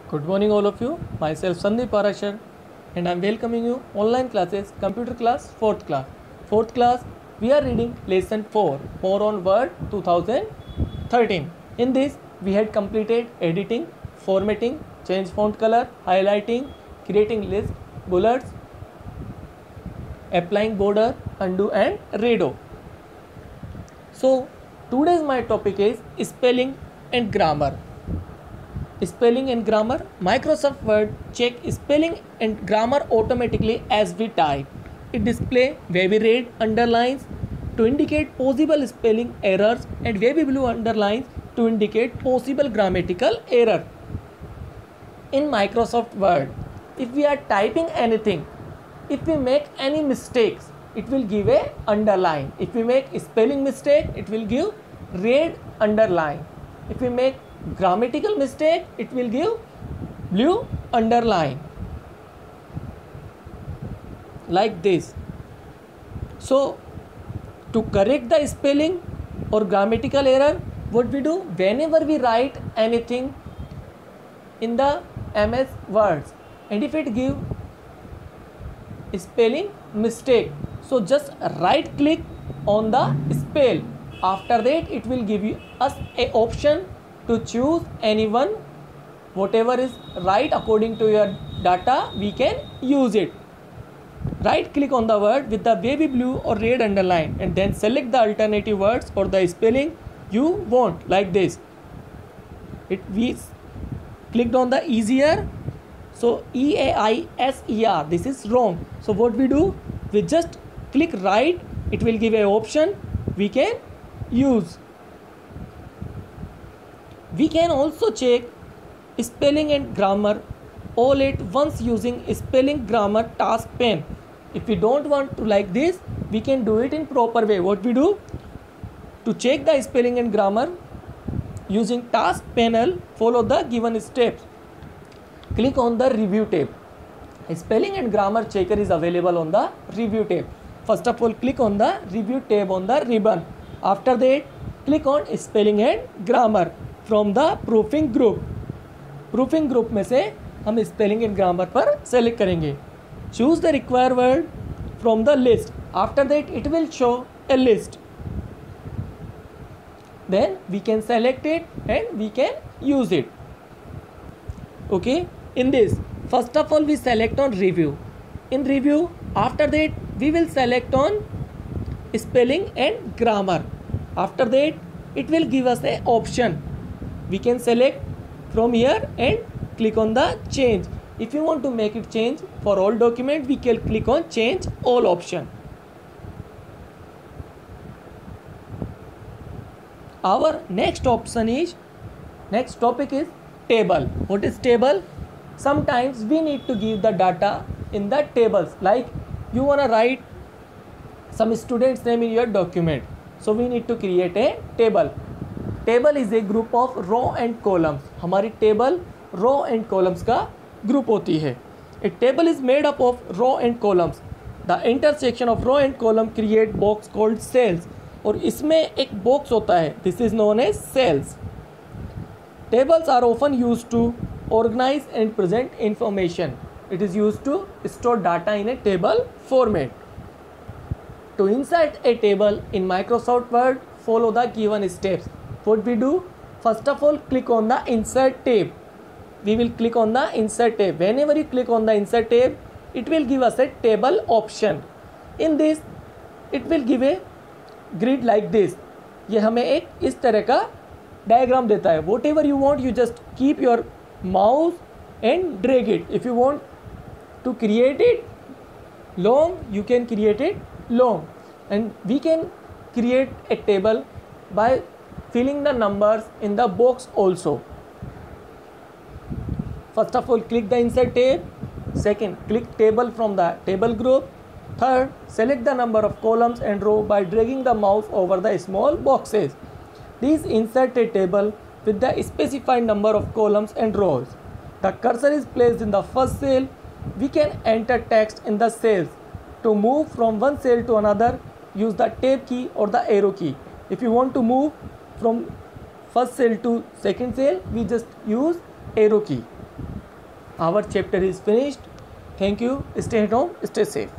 Good morning all of you. Myself Sandeep Parashar and I am welcoming you online classes computer class 4th class. 4th class we are reading lesson 4 more on word 2013. In this we had completed editing, formatting, change font color, highlighting, creating list, bullets, applying border, undo and redo. So today's my topic is spelling and grammar. Spelling and grammar. Microsoft Word check spelling and grammar automatically as we type. It display wavy red underlines to indicate possible spelling errors and wavy blue underlines to indicate possible grammatical error. In Microsoft Word, if we are typing anything, if we make any mistakes, it will give a underline. If we make spelling mistake, it will give red underline. If we make grammatical mistake, it will give blue underline like this. So to correct the spelling or grammatical error, what we do, whenever we write anything in the MS Words and if it give spelling mistake, so just right click on the spell. After that it will give us a option to choose anyone, whatever is right according to your data, we can use it. Right click on the word with the wavy blue or red underline and then select the alternative words or the spelling you want like this. We clicked on the easier, so EAISER, this is wrong. So what we do, we just click right, it will give an option we can use. We can also check spelling and grammar all at once using spelling grammar task pane. If we don't want to like this, we can do it in proper way. What we do, to check the spelling and grammar using task panel, follow the given steps. Click on the review tab. Spelling and grammar checker is available on the review tab. First of all, click on the review tab on the ribbon. After that, click on spelling and grammar from the proofing group. Proofing group में से हम spelling and grammar पर select करेंगे. Choose the required word from the list. After that it will show a list. Then we can select it and we can use it. Okay. In this, first of all we select on review. In review, after that we will select on spelling and grammar. After that it will give us an option. We can select from here and click on the change. If you want to make it change for all document, we can click on change all option. Our next topic is table. What is table? Sometimes we need to give the data in the tables, like you want to write some student's name in your document, so we need to create a table. Table is a group of row and columns. हमारी table row and columns का group होती है. A table is made up of row and columns. The intersection of row and column create box called cells. और इसमें एक box होता है, this is known as cells. Tables are often use to organise and present information. It is use to store data in a table format. To insert a table in Microsoft Word, follow the given steps. What we do, first of all click on the insert tab. We will click on the insert tab. Whenever you click on the insert tab, it will give us a table option. In this it will give a grid like this. ये हमें एक इस तरह का diagram देता है. Whatever you want, you just keep your mouse and drag it. If you want to create it long, you can create it long, and we can create a table by filling the numbers in the box also. First of all, click the insert tab. Second, click table from the table group. Third, select the number of columns and row by dragging the mouse over the small boxes. These insert a table with the specified number of columns and rows. The cursor is placed in the first cell. We can enter text in the cells. To move from one cell to another, use the tab key or the arrow key. If you want to move from first cell to second cell, we just use arrow key. our chapter is finished. Thank you. Stay at home, stay safe.